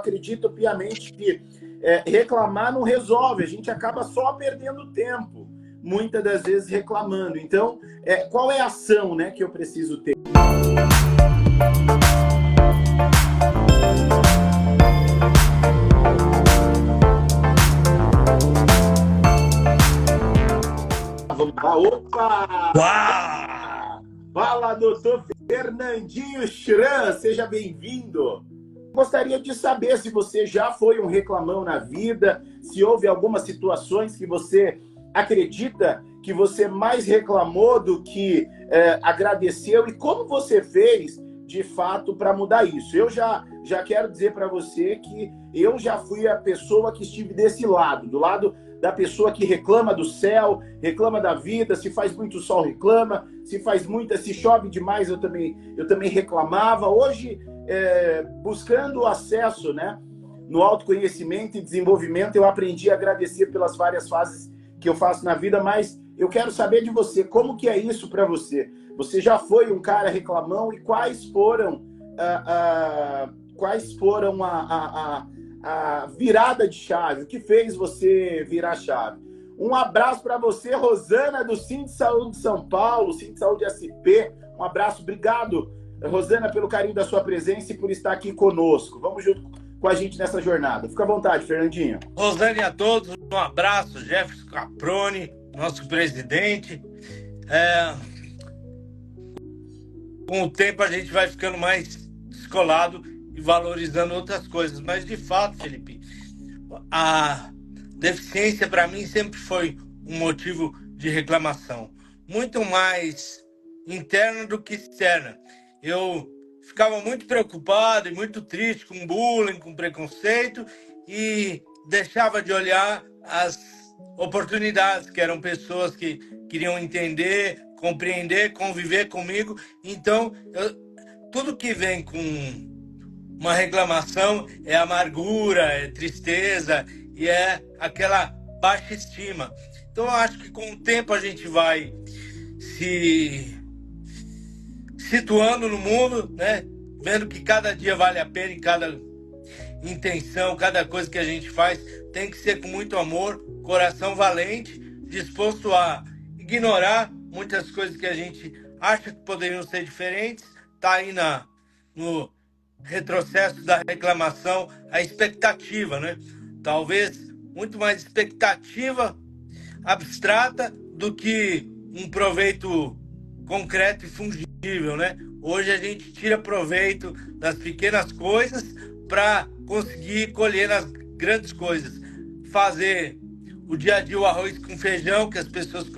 acredito piamente que reclamar não resolve, a gente acaba só perdendo tempo, muitas das vezes reclamando. Então, qual é a ação, né, que eu preciso ter? Vamos lá, opa! Uau! Fala, doutor Fernandinho Schran, seja bem-vindo. Gostaria de saber se você já foi um reclamão na vida, se houve algumas situações que você acredita que você mais reclamou do que agradeceu e como você fez, de fato, para mudar isso. Eu já quero dizer para você que eu já fui a pessoa que estive desse lado, do lado da pessoa que reclama do céu, reclama da vida, se faz muito sol reclama, se chove demais eu também reclamava. Hoje, buscando acesso, né, no autoconhecimento e desenvolvimento, eu aprendi a agradecer pelas várias fases que eu faço na vida, mas eu quero saber de você, como que é isso para você? Você já foi um cara reclamão e quais foram a virada de chave? O que fez você virar a chave? Um abraço para você, Rosana, do Sim de Saúde de São Paulo, Sim de Saúde SP. Um abraço, obrigado, Rosana, pelo carinho da sua presença e por estar aqui conosco. Vamos junto com a gente nessa jornada. Fica à vontade, Fernandinho. Rosane a todos, um abraço, Jefferson Caproni, nosso presidente. Com o tempo a gente vai ficando mais descolado e valorizando outras coisas. Mas, de fato, Felipe, a deficiência para mim sempre foi um motivo de reclamação. Muito mais interna do que externa. Eu ficava muito preocupado e muito triste com bullying, com preconceito e deixava de olhar as oportunidades, que eram pessoas que queriam entender, compreender, conviver comigo. Então, tudo que vem com uma reclamação é amargura, é tristeza e é aquela baixa estima. Então, eu acho que com o tempo a gente vai se situando no mundo, né? Vendo que cada dia vale a pena e cada intenção, cada coisa que a gente faz tem que ser com muito amor, coração valente, disposto a ignorar muitas coisas que a gente acha que poderiam ser diferentes. Tá aí no retrocesso da reclamação, a expectativa, né? Talvez muito mais expectativa abstrata do que um proveito concreto e fungível, né? Hoje a gente tira proveito das pequenas coisas para conseguir colher nas grandes coisas. Fazer o dia a dia o arroz com feijão, que as pessoas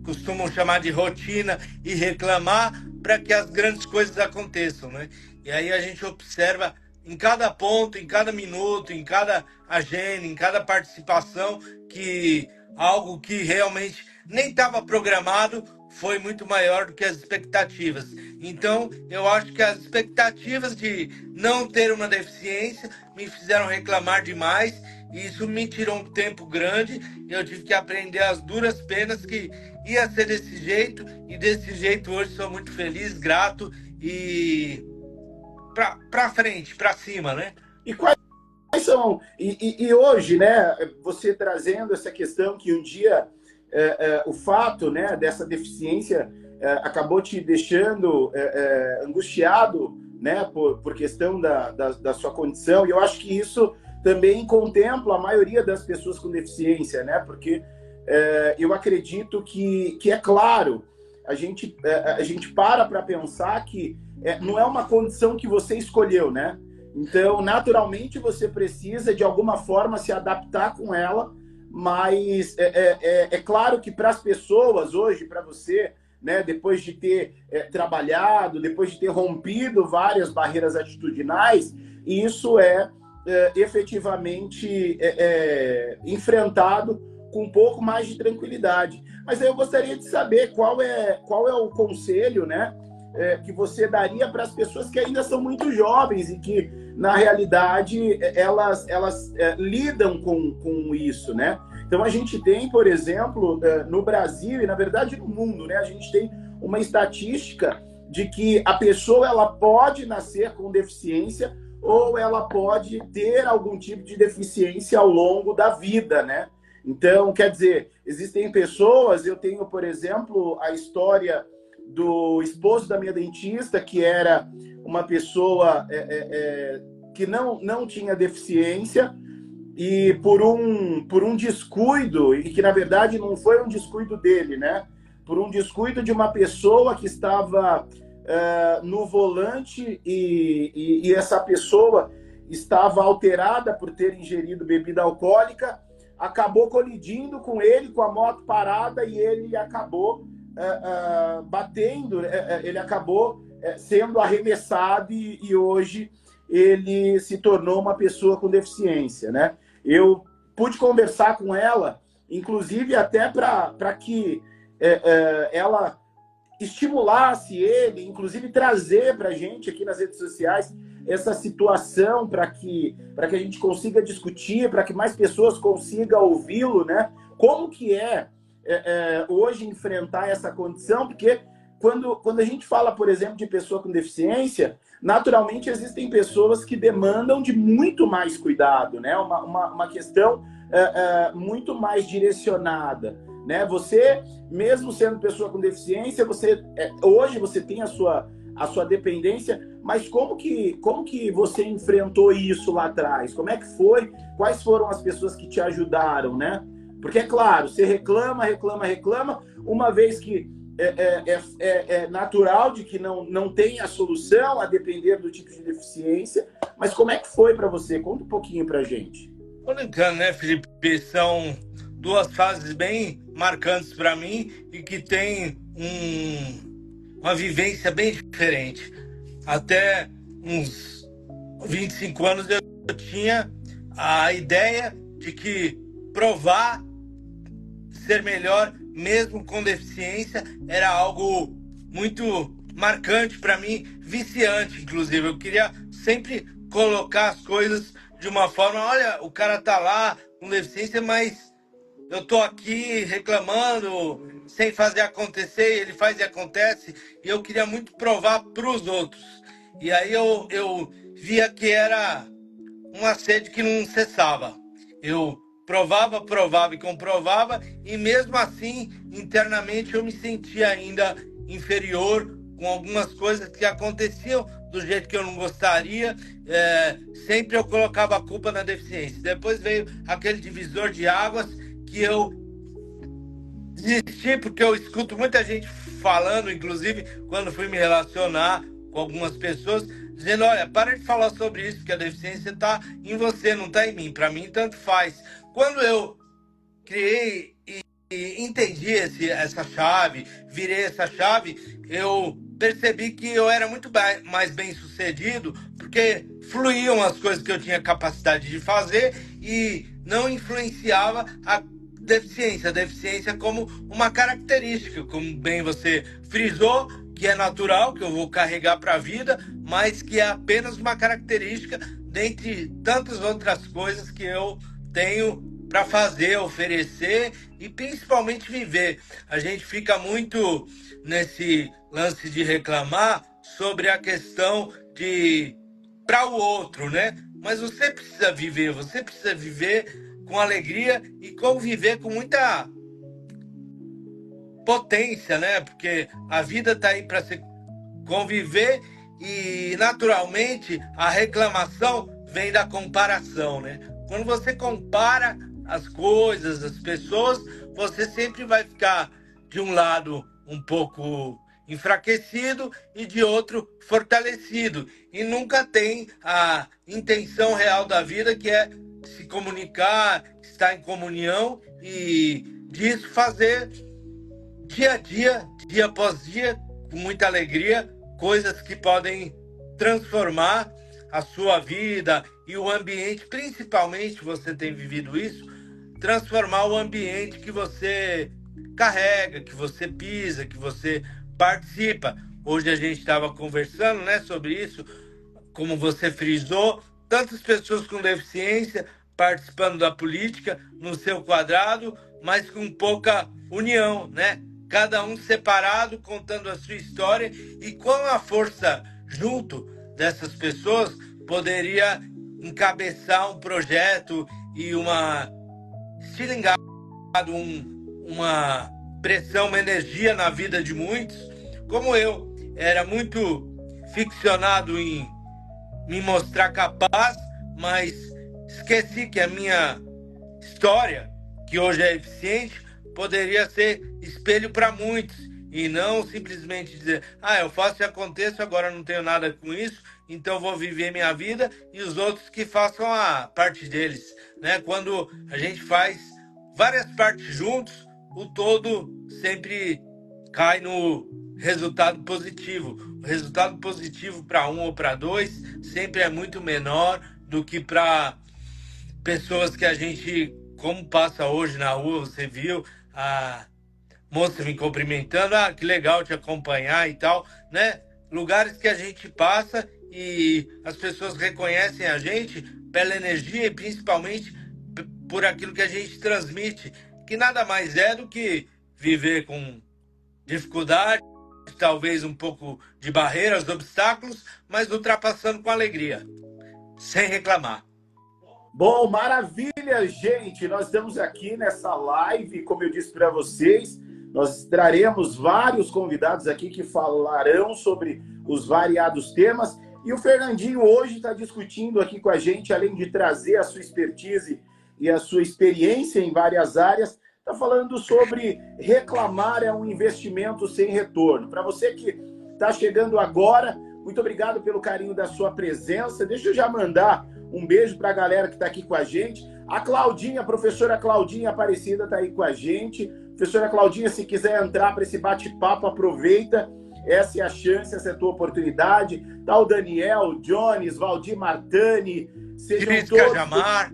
costumam chamar de rotina, e reclamar para que as grandes coisas aconteçam, né? E aí a gente observa em cada ponto, em cada minuto, em cada agenda, em cada participação, que algo que realmente nem estava programado foi muito maior do que as expectativas. Então, eu acho que as expectativas de não ter uma deficiência me fizeram reclamar demais, e isso me tirou um tempo grande. Eu tive que aprender as duras penas que ia ser desse jeito, e desse jeito hoje sou muito feliz, grato e pra frente, pra cima, né? E quais são... E hoje, né, você trazendo essa questão que um dia o fato, né, dessa deficiência acabou te deixando angustiado, né, por questão da sua condição, e eu acho que isso também contempla a maioria das pessoas com deficiência, né, porque eu acredito que é claro, a gente para pensar que não é uma condição que você escolheu, né? Então, naturalmente, você precisa, de alguma forma, se adaptar com ela, mas é claro que para as pessoas hoje, para você, né, depois de ter trabalhado, depois de ter rompido várias barreiras atitudinais, isso efetivamente enfrentado com um pouco mais de tranquilidade. Mas aí eu gostaria de saber qual é o conselho, né, que você daria para as pessoas que ainda são muito jovens e que, na realidade, elas lidam com isso, né? Então, a gente tem, por exemplo, no Brasil e, na verdade, no mundo, né? A gente tem uma estatística de que a pessoa ela pode nascer com deficiência ou ela pode ter algum tipo de deficiência ao longo da vida, né? Então, quer dizer, existem pessoas, eu tenho, por exemplo, a história do esposo da minha dentista, que era uma pessoa que não tinha deficiência, e por um descuido, e que na verdade não foi um descuido dele, né? Por um descuido de uma pessoa que estava no volante e essa pessoa estava alterada por ter ingerido bebida alcoólica, acabou colidindo com ele, com a moto parada, e ele acabou batendo, ele acabou sendo arremessado e hoje ele se tornou uma pessoa com deficiência, né? Eu pude conversar com ela, inclusive até para que ela estimulasse ele, inclusive trazer para a gente aqui nas redes sociais essa situação para que a gente consiga discutir, para que mais pessoas consigam ouvi-lo, né? Como que hoje enfrentar essa condição, porque quando a gente fala, por exemplo, de pessoa com deficiência, naturalmente existem pessoas que demandam de muito mais cuidado, né? Uma questão muito mais direcionada, né? Você, mesmo sendo pessoa com deficiência, hoje você tem a sua dependência, mas como que você enfrentou isso lá atrás? Como é que foi? Quais foram as pessoas que te ajudaram, né? Porque, é claro, você reclama, uma vez que é natural de que não tem a solução a depender do tipo de deficiência, mas como é que foi para você? Conta um pouquinho para a gente. Tô brincando, né, Felipe? São duas fases bem marcantes para mim e que tem uma vivência bem diferente. Até uns 25 anos eu tinha a ideia de que provar ser melhor, mesmo com deficiência, era algo muito marcante para mim, viciante, inclusive. Eu queria sempre colocar as coisas de uma forma, olha, o cara tá lá com deficiência, mas eu tô aqui reclamando, sem fazer acontecer, ele faz e acontece, e eu queria muito provar para os outros. E aí eu via que era uma sede que não cessava. Eu provava e comprovava, e mesmo assim, internamente, eu me sentia ainda inferior com algumas coisas que aconteciam do jeito que eu não gostaria. Sempre eu colocava a culpa na deficiência. Depois veio aquele divisor de águas que eu desisti, porque eu escuto muita gente falando, inclusive quando fui me relacionar com algumas pessoas, dizendo, olha, para de falar sobre isso, porque a deficiência está em você, não está em mim. Para mim, tanto faz. Quando eu criei e entendi essa chave, virei essa chave, eu percebi que eu era muito mais bem sucedido, porque fluíam as coisas que eu tinha capacidade de fazer e não influenciava a deficiência como uma característica, como bem você frisou, que é natural, que eu vou carregar para a vida, mas que é apenas uma característica dentre tantas outras coisas que eu tenho para fazer, oferecer e principalmente viver. A gente fica muito nesse lance de reclamar sobre a questão de para o outro, né? Mas você precisa viver com alegria e conviver com muita potência, né? Porque a vida está aí para se conviver e, naturalmente, a reclamação vem da comparação, né? Quando você compara as coisas, as pessoas, você sempre vai ficar de um lado um pouco enfraquecido e de outro fortalecido. E nunca tem a intenção real da vida, que é se comunicar, estar em comunhão e disso fazer dia a dia após dia, com muita alegria, coisas que podem transformar a sua vida e o ambiente, principalmente você tem vivido isso, transformar o ambiente que você carrega, que você pisa, que você participa. Hoje a gente estava conversando, né, sobre isso, como você frisou, tantas pessoas com deficiência participando da política no seu quadrado, mas com pouca união, né? Cada um separado, contando a sua história, e com a força junto dessas pessoas, poderia encabeçar um projeto e uma estilingado, uma pressão, uma energia na vida de muitos, como eu era muito ficcionado em me mostrar capaz, mas esqueci que a minha história, que hoje é eficiente, poderia ser espelho para muitos e não simplesmente dizer, eu faço e aconteço, agora não tenho nada com isso, então vou viver minha vida e os outros que façam a parte deles, né? Quando a gente faz várias partes juntos, o todo sempre cai no resultado positivo. O resultado positivo para um ou para dois sempre é muito menor do que para pessoas que a gente, como passa hoje na rua, você viu a moça me cumprimentando, que legal te acompanhar e tal, né? Lugares que a gente passa e as pessoas reconhecem a gente pela energia e principalmente por aquilo que a gente transmite, que nada mais é do que viver com dificuldade, talvez um pouco de barreiras, obstáculos, mas ultrapassando com alegria, sem reclamar. Bom, maravilha, gente. Nós estamos aqui nessa live, como eu disse para vocês, nós traremos vários convidados aqui que falarão sobre os variados temas. E o Fernandinho hoje está discutindo aqui com a gente, além de trazer a sua expertise e a sua experiência em várias áreas, está falando sobre reclamar é um investimento sem retorno. Para você que está chegando agora, muito obrigado pelo carinho da sua presença. Deixa eu já mandar um beijo para a galera que está aqui com a gente. A Claudinha, a professora Claudinha Aparecida está aí com a gente. Professora Claudinha, se quiser entrar para esse bate-papo, aproveita. Essa é a chance, essa é a tua oportunidade. Tá o Daniel, o Jones, Valdir Martani. Sejam Cris todos Cajamar.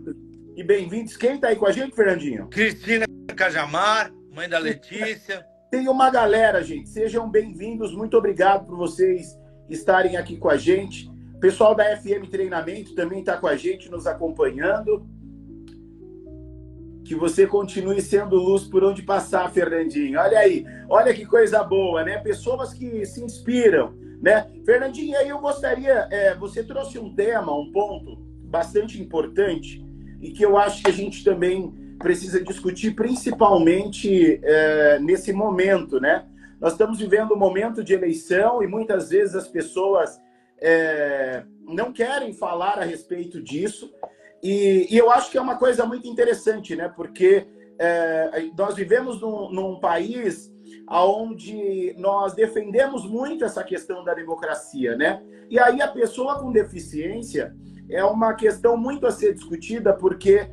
E bem-vindos. Quem está aí com a gente, Fernandinho? Cristina Cajamar, mãe da Letícia. Tem uma galera, gente. Sejam bem-vindos. Muito obrigado por vocês estarem aqui com a gente. O pessoal da FM Treinamento também está com a gente, nos acompanhando. Que você continue sendo luz por onde passar, Fernandinho. Olha aí, olha que coisa boa, né? Pessoas que se inspiram, né? Fernandinho, aí eu gostaria... você trouxe um tema, um ponto bastante importante e que eu acho que a gente também precisa discutir, principalmente nesse momento, né? Nós estamos vivendo um momento de eleição e muitas vezes as pessoas não querem falar a respeito disso. E eu acho que é uma coisa muito interessante, né? Porque nós vivemos num país onde nós defendemos muito essa questão da democracia, né? E aí a pessoa com deficiência é uma questão muito a ser discutida, porque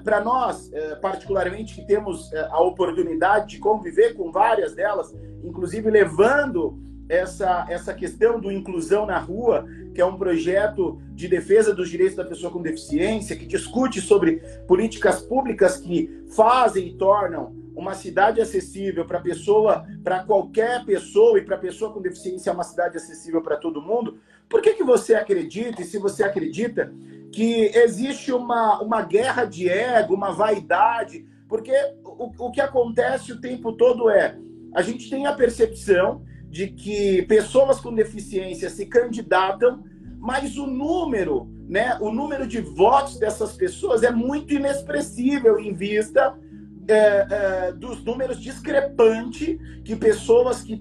para nós, particularmente, que temos a oportunidade de conviver com várias delas, inclusive levando essa questão do Inclusão na Rua, que é um projeto de defesa dos direitos da pessoa com deficiência, que discute sobre políticas públicas que fazem e tornam uma cidade acessível para qualquer pessoa, e para a pessoa com deficiência é uma cidade acessível para todo mundo. Por que você acredita, e se você acredita, que existe uma guerra de ego, uma vaidade? Porque o que acontece o tempo todo a gente tem a percepção de que pessoas com deficiência se candidatam, mas o número de votos dessas pessoas é muito inexpressível em vista dos números discrepantes que pessoas que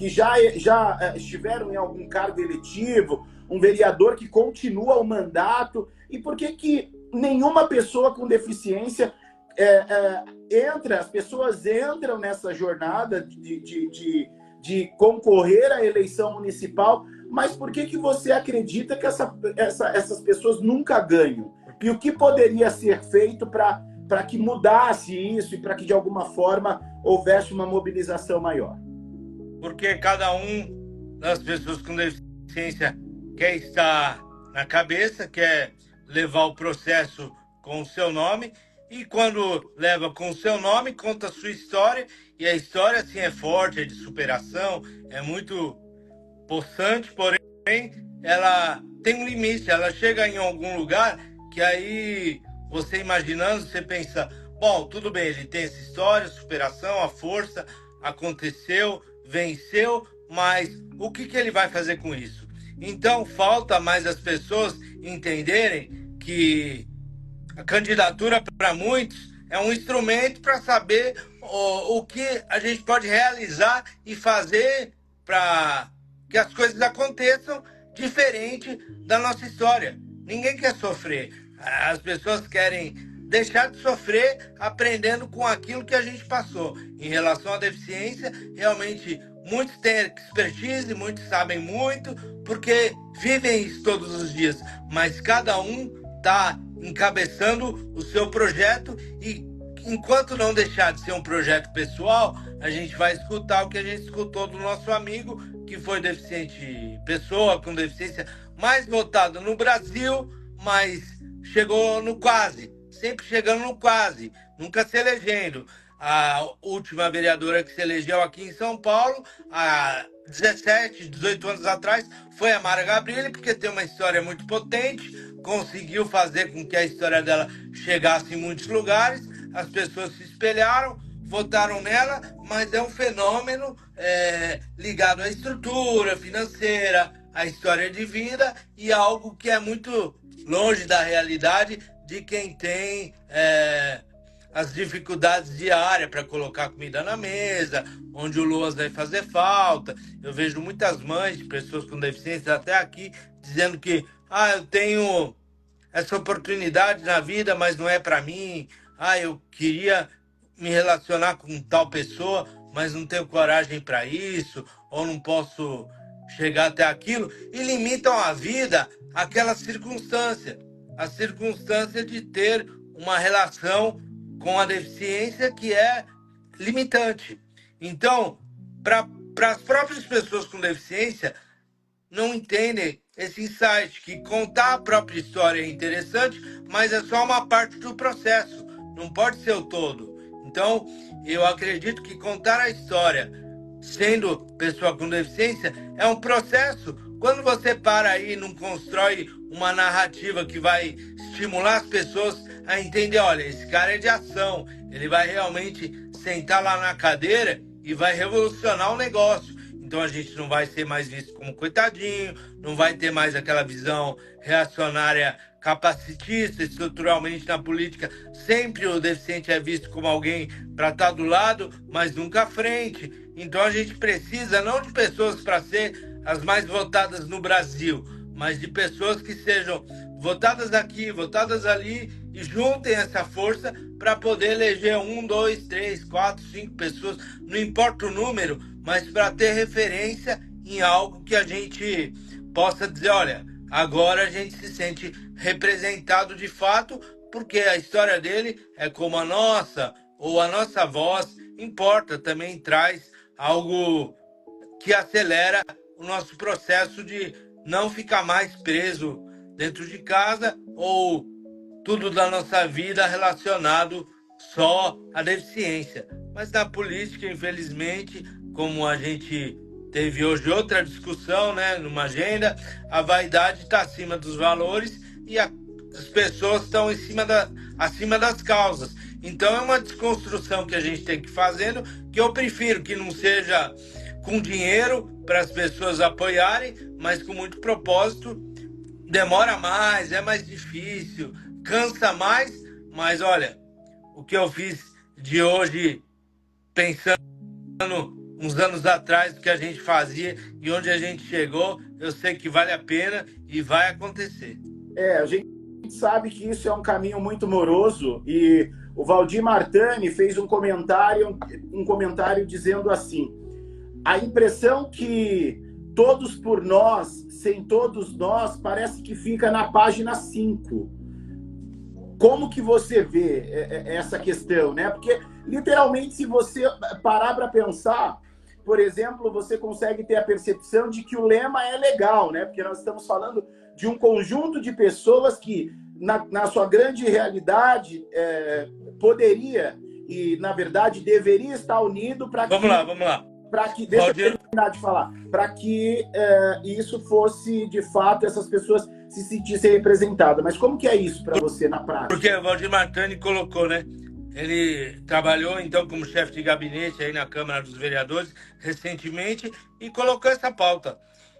já estiveram em algum cargo eletivo, um vereador que continua o mandato, e por que nenhuma pessoa com deficiência as pessoas entram nessa jornada de concorrer à eleição municipal, mas por que você acredita que essas pessoas nunca ganham? E o que poderia ser feito para que mudasse isso e para que, de alguma forma, houvesse uma mobilização maior? Porque cada um das pessoas com deficiência quer estar na cabeça, quer levar o processo com o seu nome, e quando leva com o seu nome, conta a sua história, e a história, assim, é forte, é de superação, é muito possante, porém, ela tem um limite, ela chega em algum lugar que aí, você imaginando, você pensa, bom, tudo bem, ele tem essa história, superação, a força, aconteceu, venceu, mas o que ele vai fazer com isso? Então, falta mais as pessoas entenderem que a candidatura, para muitos, é um instrumento para saber o que a gente pode realizar e fazer para que as coisas aconteçam diferente da nossa história. Ninguém quer sofrer. As pessoas querem deixar de sofrer aprendendo com aquilo que a gente passou. Em relação à deficiência, realmente muitos têm expertise, muitos sabem muito, porque vivem isso todos os dias, mas cada um está encabeçando o seu projeto e enquanto não deixar de ser um projeto pessoal, a gente vai escutar o que a gente escutou do nosso amigo que foi deficiente, pessoa com deficiência mais votada no Brasil, mas chegou no quase, sempre chegando no quase, nunca se elegendo. A última vereadora que se elegeu aqui em São Paulo, há 17, 18 anos atrás, foi a Mara Gabrilli, porque tem uma história muito potente, conseguiu fazer com que a história dela chegasse em muitos lugares, as pessoas se espelharam, votaram nela, mas é um fenômeno ligado à estrutura financeira, à história de vida e algo que é muito longe da realidade de quem tem as dificuldades diárias para colocar comida na mesa, onde o Luas vai fazer falta. Eu vejo muitas mães de pessoas com deficiência até aqui dizendo que eu tenho essa oportunidade na vida, mas não é para mim. Eu queria me relacionar com tal pessoa, mas não tenho coragem para isso, ou não posso chegar até aquilo, e limitam a vida àquela circunstância, a circunstância de ter uma relação com a deficiência que é limitante. Então, para as próprias pessoas com deficiência, não entendem esse insight, que contar a própria história é interessante, mas é só uma parte do processo, não pode ser o todo. Então, eu acredito que contar a história, sendo pessoa com deficiência, é um processo. Quando você para aí e não constrói uma narrativa que vai estimular as pessoas a entender, olha, esse cara é de ação, ele vai realmente sentar lá na cadeira e vai revolucionar o negócio. Então a gente não vai ser mais visto como coitadinho, não vai ter mais aquela visão reacionária capacitista, estruturalmente na política. Sempre o deficiente é visto como alguém para estar do lado, mas nunca à frente. Então a gente precisa não de pessoas para ser as mais votadas no Brasil, mas de pessoas que sejam votadas aqui, votadas ali e juntem essa força para poder eleger 1, 2, 3, 4, 5 pessoas, não importa o número, mas para ter referência em algo que a gente possa dizer, olha, agora a gente se sente representado de fato, porque a história dele é como a nossa, ou a nossa voz, importa, também traz algo que acelera o nosso processo de não ficar mais preso dentro de casa ou tudo da nossa vida relacionado só à deficiência. Mas na política, infelizmente, como a gente teve hoje outra discussão, né, numa agenda, a vaidade está acima dos valores e as pessoas estão acima das causas. Então é uma desconstrução que a gente tem que ir fazendo, que eu prefiro que não seja com dinheiro para as pessoas apoiarem, mas com muito propósito. Demora mais, é mais difícil, cansa mais, mas olha, o que eu fiz de hoje, pensando uns anos atrás, do que a gente fazia e onde a gente chegou, eu sei que vale a pena e vai acontecer. A gente sabe que isso é um caminho muito moroso e o Valdir Martani fez um comentário dizendo assim: a impressão que todos por nós, sem todos nós, parece que fica na página 5. Como que você vê essa questão, né? Porque, literalmente, se você parar para pensar, por exemplo, você consegue ter a percepção de que o lema é legal, né? Porque nós estamos falando de um conjunto de pessoas que, na sua grande realidade, poderia e, na verdade, deveria estar unido para que... Vamos lá. Para que, deixa eu terminar de falar, para que isso fosse, de fato, essas pessoas se sentissem representadas. Mas como que é isso para você na prática? Porque o Valdir Martani colocou, né? Ele trabalhou, então, como chefe de gabinete aí na Câmara dos Vereadores, recentemente, e colocou essa pauta.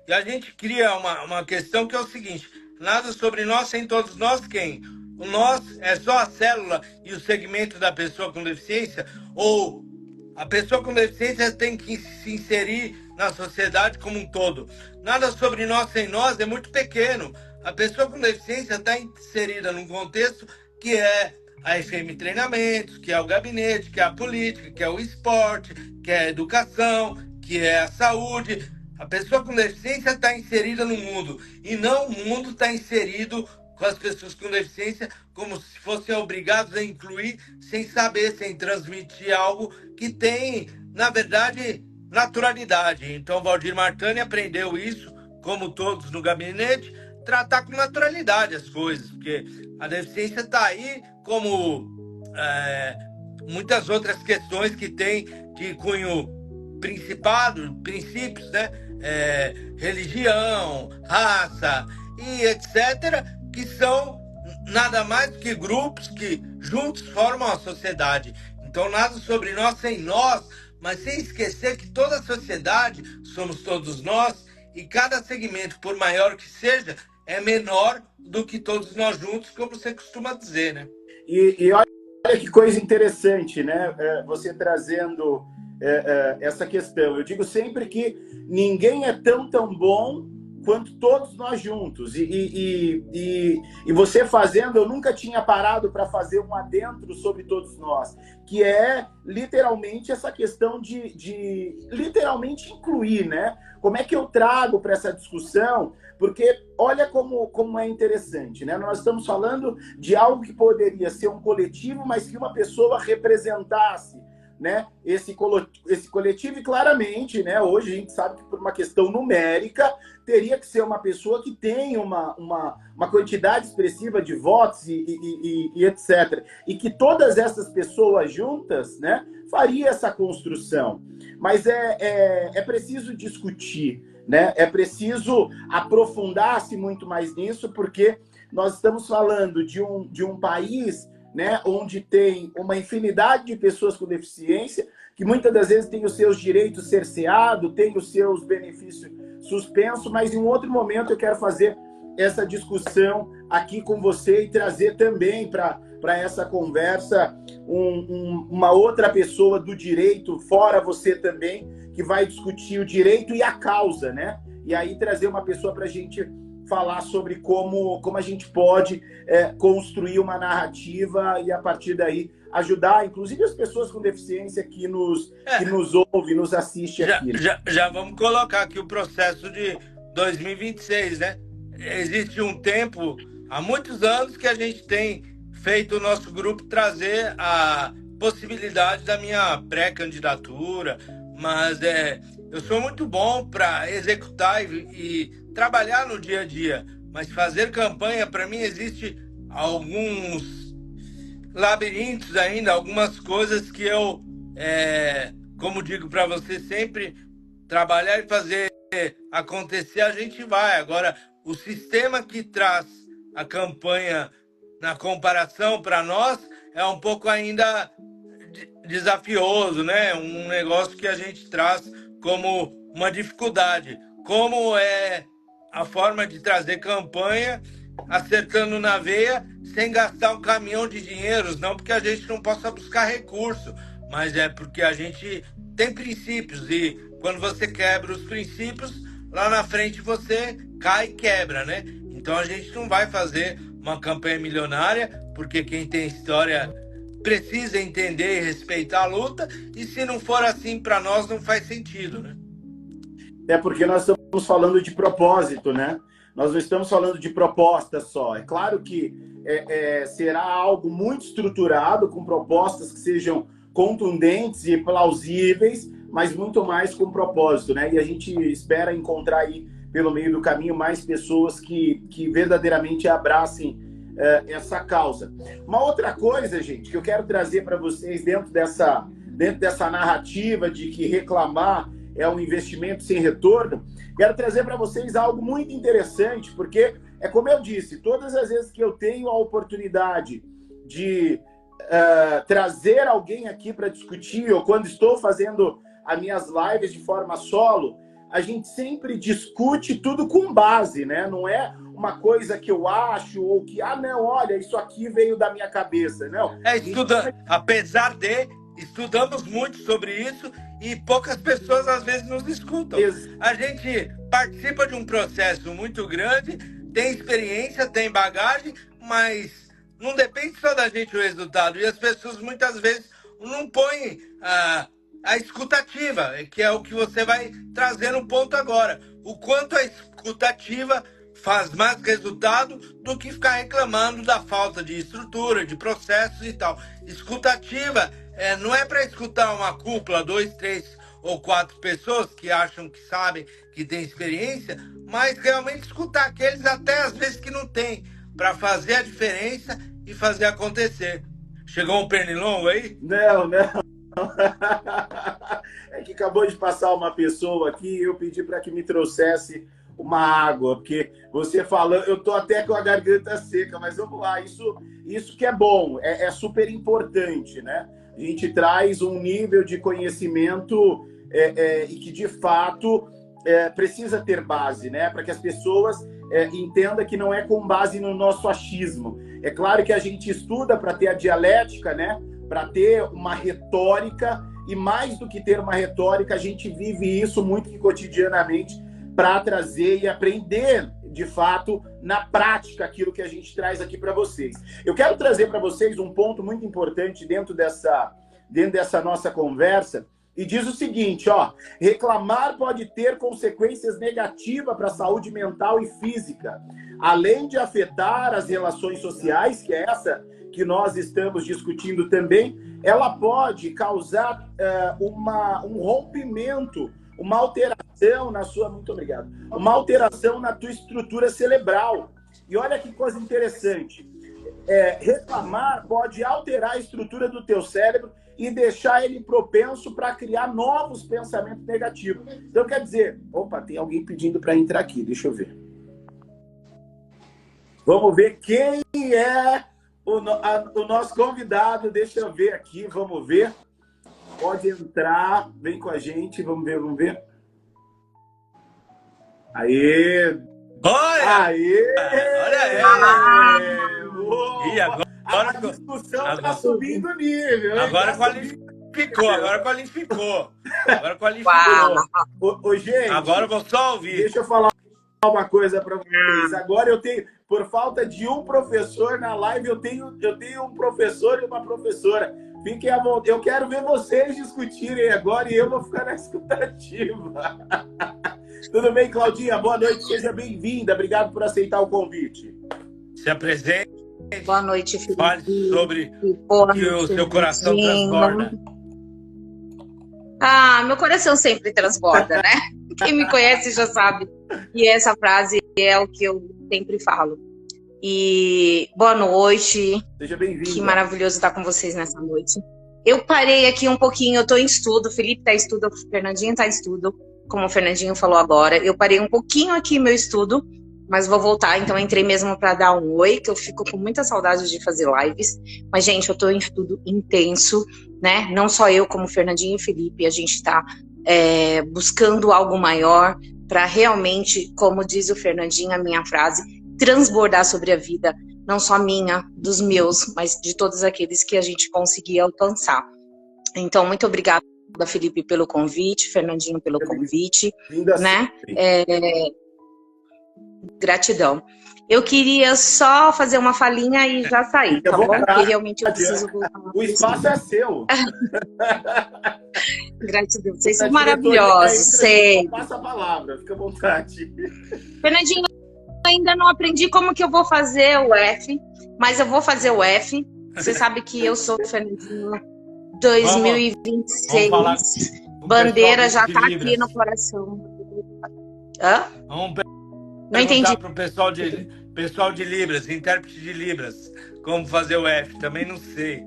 E a gente cria uma questão que é o seguinte: nada sobre nós sem todos nós quem? O nós é só a célula e o segmento da pessoa com deficiência? Ou a pessoa com deficiência tem que se inserir na sociedade como um todo? Nada sobre nós sem nós é muito pequeno. A pessoa com deficiência está inserida num contexto que é a FM Treinamentos, que é o gabinete, que é a política, que é o esporte, que é a educação, que é a saúde. A pessoa com deficiência está inserida no mundo e não o mundo está inserido com as pessoas com deficiência como se fossem obrigados a incluir sem saber, sem transmitir algo que tem, na verdade, naturalidade. Então, Valdir Martani aprendeu isso, como todos no gabinete, tratar com naturalidade as coisas, porque a deficiência está aí como muitas outras questões que tem de cunho principado, princípios, né? Religião, raça e etc., que são nada mais do que grupos que juntos formam a sociedade. Então, nada sobre nós sem nós, mas sem esquecer que toda a sociedade somos todos nós e cada segmento, por maior que seja, é menor do que todos nós juntos, como você costuma dizer, né? E olha que coisa interessante, né? Você trazendo essa questão. Eu digo sempre que ninguém é tão bom quanto todos nós juntos. E você fazendo, eu nunca tinha parado para fazer um adentro sobre todos nós, que é literalmente essa questão de literalmente incluir, né? Como é que eu trago para essa discussão? Porque olha como é interessante, né? Nós estamos falando de algo que poderia ser um coletivo, mas que uma pessoa representasse, né, esse coletivo, e claramente, né, hoje a gente sabe que por uma questão numérica teria que ser uma pessoa que tem uma quantidade expressiva de votos e etc. E que todas essas pessoas juntas, né, faria essa construção. Mas é preciso discutir, né? É preciso aprofundar-se muito mais nisso, porque nós estamos falando de um país, né, onde tem uma infinidade de pessoas com deficiência, que muitas das vezes tem os seus direitos cerceados, tem os seus benefícios suspensos, mas em um outro momento eu quero fazer essa discussão aqui com você e trazer também para essa conversa uma outra pessoa do direito, fora você também, que vai discutir o direito e a causa, né? E aí trazer uma pessoa para a gente falar sobre como a gente pode construir uma narrativa e, a partir daí, ajudar, inclusive, as pessoas com deficiência que nos ouvem, nos assistem aqui. Já vamos colocar aqui o processo de 2026, né? Existe um tempo, há muitos anos, que a gente tem feito o nosso grupo trazer a possibilidade da minha pré-candidatura, mas eu sou muito bom para executar e trabalhar no dia a dia, mas fazer campanha, para mim, existe alguns labirintos ainda, algumas coisas que eu, como digo para você sempre, trabalhar e fazer acontecer, a gente vai. Agora, o sistema que traz a campanha na comparação para nós é um pouco ainda desafioso, né? Um negócio que a gente traz como uma dificuldade. Como é a forma de trazer campanha acertando na veia sem gastar um caminhão de dinheiros, não porque a gente não possa buscar recurso, mas é porque a gente tem princípios e quando você quebra os princípios, lá na frente você cai e quebra, né? Então a gente não vai fazer uma campanha milionária, porque quem tem história precisa entender e respeitar a luta, e se não for assim para nós não faz sentido, né? É porque nós estamos falando de propósito, né? Nós não estamos falando de proposta só. É claro que será algo muito estruturado, com propostas que sejam contundentes e plausíveis, mas muito mais com propósito, né? E a gente espera encontrar aí, pelo meio do caminho, mais pessoas que verdadeiramente abracem essa causa. Uma outra coisa, gente, que eu quero trazer para vocês dentro dessa narrativa de que reclamar é um investimento sem retorno, quero trazer para vocês algo muito interessante, porque, como eu disse, todas as vezes que eu tenho a oportunidade de trazer alguém aqui para discutir, ou quando estou fazendo as minhas lives de forma solo, a gente sempre discute tudo com base, né? Não é uma coisa que eu acho ou que, não, olha, isso aqui veio da minha cabeça. Não. Apesar de estudamos muito sobre isso e poucas pessoas às vezes nos escutam. A gente participa de um processo muito grande, tem experiência, tem bagagem, mas não depende só da gente o resultado. E as pessoas muitas vezes não põem a escutativa, que é o que você vai trazer no ponto agora. O quanto a escutativa faz mais resultado do que ficar reclamando da falta de estrutura, de processos e tal. Escutativa não é para escutar uma cúpula, 2, 3 ou 4 pessoas que acham que sabem, que têm experiência, mas realmente escutar aqueles até às vezes que não têm, para fazer a diferença e fazer acontecer. Chegou um pernilongo aí? Não. É que acabou de passar uma pessoa aqui e eu pedi para que me trouxesse uma água, porque você falando, eu tô até com a garganta seca, mas vamos lá, isso que é bom, é super importante, né? A gente traz um nível de conhecimento e que, de fato, precisa ter base, né? Para que as pessoas entendam que não é com base no nosso achismo. É claro que a gente estuda para ter a dialética, né? Para ter uma retórica, e mais do que ter uma retórica, a gente vive isso muito que cotidianamente para trazer e aprender, de fato, na prática, aquilo que a gente traz aqui para vocês. Eu quero trazer para vocês um ponto muito importante dentro dessa nossa conversa, e diz o seguinte, reclamar pode ter consequências negativas para a saúde mental e física, além de afetar as relações sociais, que é essa que nós estamos discutindo também, ela pode causar um rompimento, uma alteração na sua... Muito obrigado. Uma alteração na tua estrutura cerebral. E olha que coisa interessante. Reclamar pode alterar a estrutura do teu cérebro e deixar ele propenso para criar novos pensamentos negativos. Então, quer dizer... Opa, tem alguém pedindo para entrar aqui. Deixa eu ver. Vamos ver quem é o nosso convidado. Deixa eu ver aqui. Vamos ver. Pode entrar. Vem com a gente. Vamos ver. Aê! Olha! Aê! Olha aí! E agora a discussão está subindo o nível. Agora qualificou. Ô, gente, agora eu vou só ouvir. Deixa eu falar uma coisa para vocês. Agora eu tenho, por falta de um professor na live, eu tenho um professor e uma professora. Fiquem à vontade. Eu quero ver vocês discutirem agora e eu vou ficar na escutativa. Tudo bem, Claudinha? Boa noite, seja bem-vinda. Obrigado por aceitar o convite. Se apresente. Boa noite, Felipe. Fale sobre o que o seu coração transborda. Meu coração sempre transborda, né? Quem me conhece já sabe. E essa frase é o que eu sempre falo. E boa noite. Seja bem-vindo. Que maravilhoso estar com vocês nessa noite. Eu parei aqui um pouquinho, eu estou em estudo, o Felipe está em estudo, o Fernandinho está em estudo, como o Fernandinho falou agora. Eu parei um pouquinho aqui meu estudo, mas vou voltar, então entrei mesmo para dar um oi, que eu fico com muita saudade de fazer lives. Mas, gente, eu estou em estudo intenso, né? Não só eu, como o Fernandinho e o Felipe, a gente está buscando algo maior para realmente, como diz o Fernandinho, a minha frase, transbordar sobre a vida, não só minha, dos meus, mas de todos aqueles que a gente conseguia alcançar. Então, muito obrigada, Felipe, pelo convite, Fernandinho pelo convite, né? Gratidão. Eu queria só fazer uma falinha e já sair, tá bom? Porque realmente eu preciso voltar. O espaço é seu. Gratidão. Vocês são maravilhosos, sei. Passa a palavra, fica à vontade. Fernandinho, ainda não aprendi como que eu vou fazer o F, mas eu vou fazer o F. Você sabe que eu sou Fernandinho 2026. Bandeira já tá aqui no coração. Hã? Não entendi. Para o pessoal de Libras, intérprete de Libras, como fazer o F, também não sei.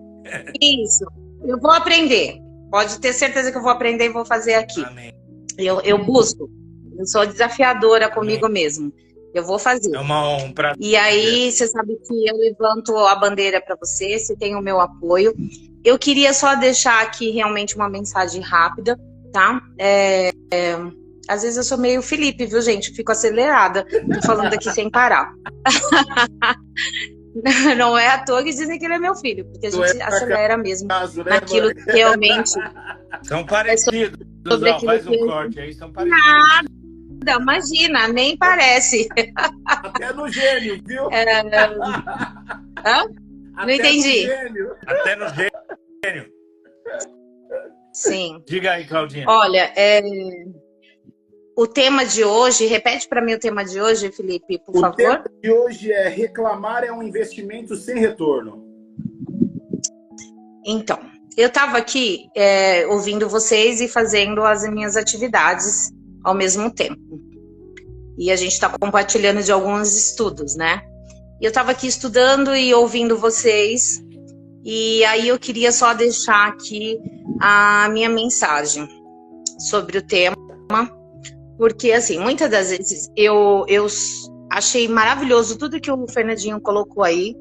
Isso, eu vou aprender. Pode ter certeza que eu vou aprender e vou fazer aqui. Amém. Eu busco. Eu sou desafiadora comigo mesmo. Eu vou fazer. É uma honra. E aí, você sabe que eu levanto a bandeira para você, você tem o meu apoio. Eu queria só deixar aqui realmente uma mensagem rápida, tá? Às vezes eu sou meio Felipe, viu, gente? Fico acelerada. Tô falando aqui sem parar. Não é à toa que dizem que ele é meu filho, porque a gente acelera mesmo naquilo que realmente... São parecidos. Faz um corte aí, são parecidos. Nada, imagina, nem parece. Até no gênio, viu? Hã? Não entendi. Até no gênio. Sim. Diga aí, Claudinha. Olha, o tema de hoje, repete para mim o tema de hoje, Felipe, por favor. O tema de hoje é reclamar é um investimento sem retorno. Então, eu estava aqui ouvindo vocês e fazendo as minhas atividades ao mesmo tempo. E a gente está compartilhando de alguns estudos, né? E eu estava aqui estudando e ouvindo vocês. E aí eu queria só deixar aqui a minha mensagem sobre o tema. Porque, assim, muitas das vezes eu achei maravilhoso tudo que o Fernandinho colocou aí.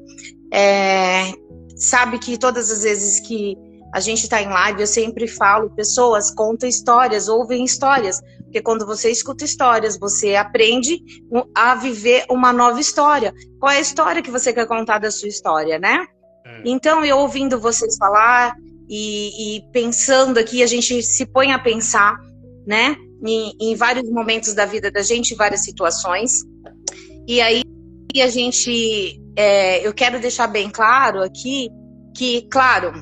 Sabe que todas as vezes que a gente está em live, eu sempre falo, pessoas contam histórias, ouvem histórias. Porque quando você escuta histórias, você aprende a viver uma nova história. Qual é a história que você quer contar da sua história, né? Então, eu ouvindo vocês falar e pensando aqui, a gente se põe a pensar, né? Em vários momentos da vida da gente, em várias situações. E aí, a gente... eu quero deixar bem claro aqui que, claro,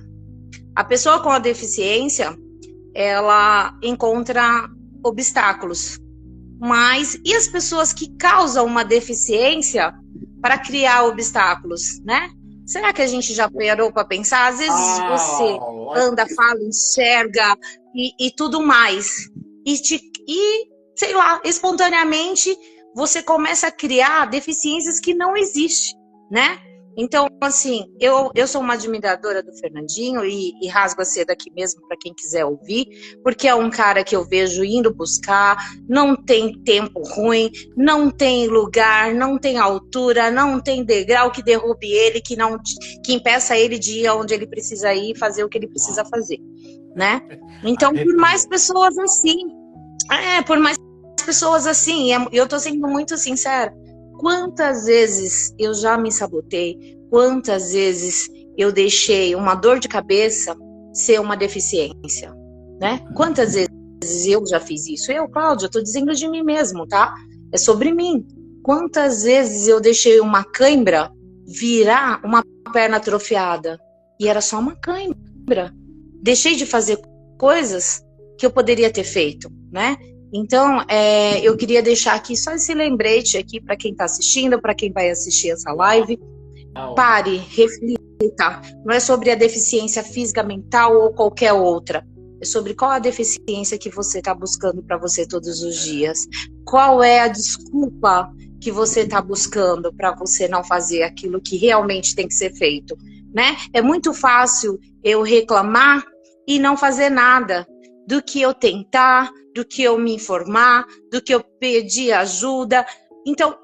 a pessoa com a deficiência, ela encontra obstáculos. Mas, e as pessoas que causam uma deficiência para criar obstáculos, né? Será que a gente já parou para pensar? Às vezes você anda, fala, enxerga e tudo mais. E, sei lá, espontaneamente você começa a criar deficiências que não existem, né? Então, assim, eu sou uma admiradora do Fernandinho e rasgo a seda aqui mesmo para quem quiser ouvir, porque é um cara que eu vejo indo buscar, não tem tempo ruim, não tem lugar, não tem altura, não tem degrau que derrube ele, que impeça ele de ir aonde ele precisa ir, fazer o que ele precisa fazer, né? Então, por mais pessoas assim, eu tô sendo muito sincera, quantas vezes eu já me sabotei, quantas vezes eu deixei uma dor de cabeça ser uma deficiência, né? Quantas vezes eu já fiz isso? Eu, Cláudia, tô dizendo de mim mesmo, tá? É sobre mim. Quantas vezes eu deixei uma cãibra virar uma perna atrofiada? E era só uma cãibra. Deixei de fazer coisas que eu poderia ter feito, né? Então, eu queria deixar aqui só esse lembrete aqui para quem está assistindo, para quem vai assistir essa live. Pare, reflita. Não é sobre a deficiência física, mental ou qualquer outra. É sobre qual a deficiência que você está buscando para você todos os dias. Qual é a desculpa que você está buscando para você não fazer aquilo que realmente tem que ser feito, né? É muito fácil eu reclamar e não fazer nada. Do que eu tentar, do que eu me informar, do que eu pedir ajuda. Então,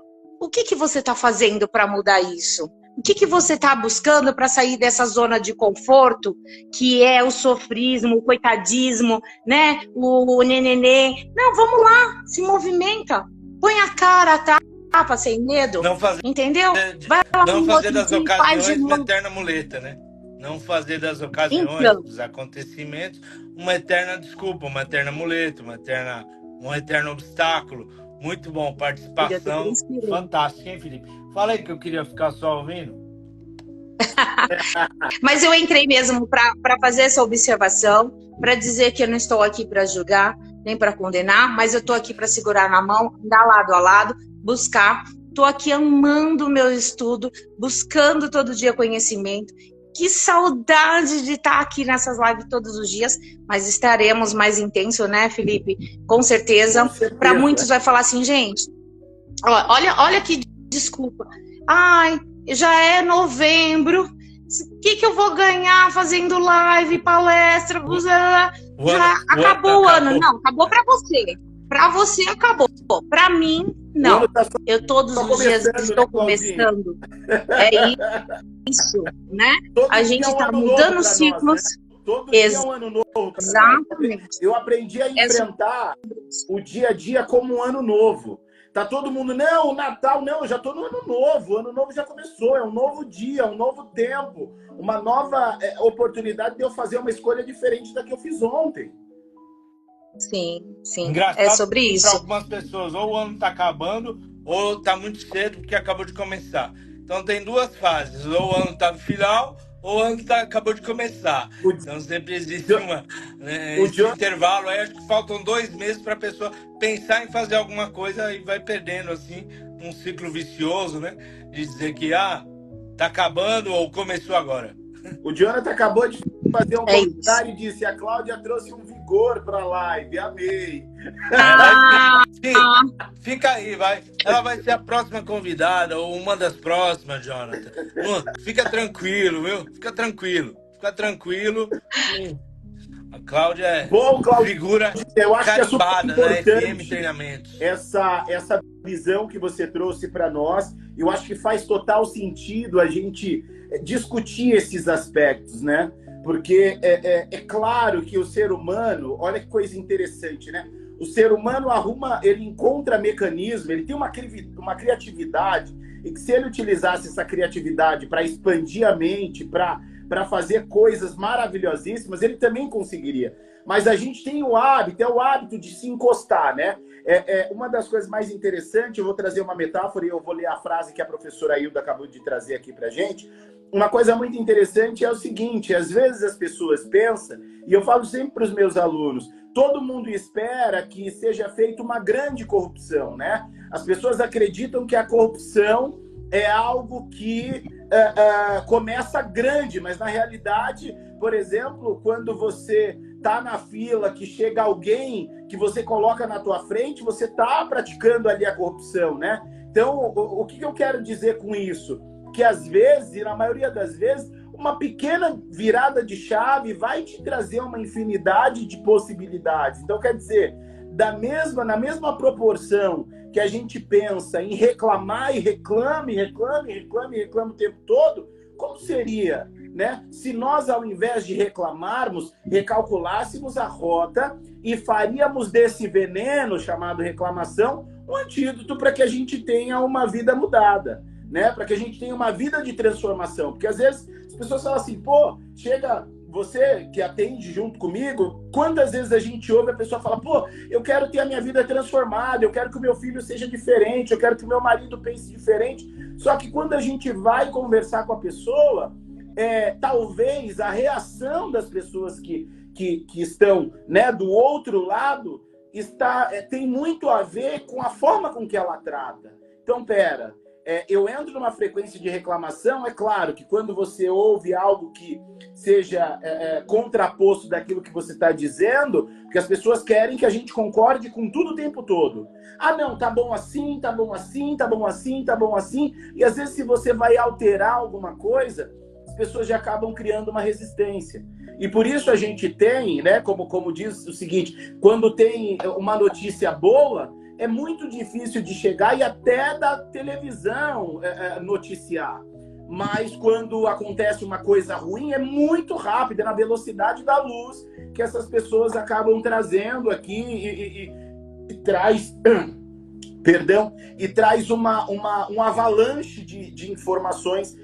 o que você está fazendo para mudar isso? O que você está buscando para sair dessa zona de conforto, que é o sofrismo, o coitadismo, né? O nenenê. Não, vamos lá, se movimenta. Põe a cara a tapa, sem medo. Entendeu? Vai lá, não fazer das ocasiões uma eterna muleta, né? Não fazer das ocasiões, dos acontecimentos, uma eterna desculpa, uma eterna muleta, um eterno obstáculo. Muito bom, participação fantástica, hein, Felipe? Fala aí que eu queria ficar só ouvindo. Mas eu entrei mesmo para fazer essa observação, para dizer que eu não estou aqui para julgar, nem para condenar, mas eu estou aqui para segurar na mão, andar lado a lado, buscar. Estou aqui amando o meu estudo, buscando todo dia conhecimento. Que saudade de estar aqui nessas lives todos os dias, mas estaremos mais intenso, né, Felipe? Com certeza. Para muitos vai falar assim, gente, olha que desculpa. Ai, já é novembro, o que eu vou ganhar fazendo live, palestra? Acabou o ano. Não, acabou para você. Para você acabou. Para mim, não. Eu todos os dias estou começando. É isso, né? A gente está mudando ciclos. Todo dia é um ano novo. Exatamente. Eu aprendi a enfrentar o dia a dia como um ano novo. Tá todo mundo, não, o Natal, não, eu já tô no ano novo. O ano novo já começou, é um novo dia, um novo tempo, uma nova oportunidade de eu fazer uma escolha diferente da que eu fiz ontem. Sim, sim. Engraçado É sobre que para isso. algumas pessoas ou o ano está acabando ou está muito cedo porque acabou de começar. Então tem duas fases, ou o ano está no final ou o ano acabou de começar. O, Então sempre existe o esse John, intervalo. Aí acho que faltam 2 meses para a pessoa pensar em fazer alguma coisa e vai perdendo assim um ciclo vicioso, né? De dizer que tá acabando ou começou agora. o Jonathan acabou de fazer um É isso. comentário e disse: a Cláudia trouxe um vigor para a live. Amei. Fica aí, vai. Ela vai ser a próxima convidada ou uma das próximas, Jonathan. Fica tranquilo, viu? Fica tranquilo. Fica tranquilo. A Cláudia é Bom, Cláudio, figura eu acho que é super carimbada na FM importante Treinamentos. essa visão que você trouxe para nós. Eu acho que faz total sentido a gente discutir esses aspectos, né? Porque é claro que o ser humano, olha que coisa interessante, né? O ser humano ele encontra mecanismo, ele tem uma criatividade, e que se ele utilizasse essa criatividade para expandir a mente, para fazer coisas maravilhosíssimas, ele também conseguiria. Mas a gente tem o hábito de se encostar, né? Uma das coisas mais interessantes, eu vou trazer uma metáfora e eu vou ler a frase que a professora Hilda acabou de trazer aqui para a gente. Uma coisa muito interessante é o seguinte: às vezes as pessoas pensam, e eu falo sempre para os meus alunos, todo mundo espera que seja feita uma grande corrupção, né? As pessoas acreditam que a corrupção é algo que começa grande, mas na realidade, por exemplo, quando você está na fila, que chega alguém que você coloca na tua frente, você está praticando ali a corrupção, né? Então, o que eu quero dizer com isso? Que às vezes, e na maioria das vezes, uma pequena virada de chave vai te trazer uma infinidade de possibilidades. Então, quer dizer, na mesma proporção que a gente pensa em reclamar e reclame o tempo todo, como seria, né, se nós, ao invés de reclamarmos, recalculássemos a rota e faríamos desse veneno chamado reclamação um antídoto para que a gente tenha uma vida mudada, né? Para que a gente tenha uma vida de transformação. Porque às vezes as pessoas falam assim, pô, chega você que atende junto comigo, quantas vezes a gente ouve a pessoa falar, pô, eu quero ter a minha vida transformada, eu quero que o meu filho seja diferente, eu quero que o meu marido pense diferente. Só que quando a gente vai conversar com a pessoa, talvez a reação das pessoas que estão, né, do outro lado tem muito a ver com a forma com que ela trata. Então, eu entro numa frequência de reclamação, é claro que quando você ouve algo que seja contraposto daquilo que você está dizendo, porque as pessoas querem que a gente concorde com tudo o tempo todo. Ah, não, tá bom assim, tá bom assim, tá bom assim, tá bom assim. E às vezes se você vai alterar alguma coisa, as pessoas já acabam criando uma resistência. E por isso a gente tem, né, como diz o seguinte, quando tem uma notícia boa, é muito difícil de chegar e até da televisão noticiar. Mas quando acontece uma coisa ruim, é muito rápido, é na velocidade da luz que essas pessoas acabam trazendo aqui e traz... e traz um avalanche de informações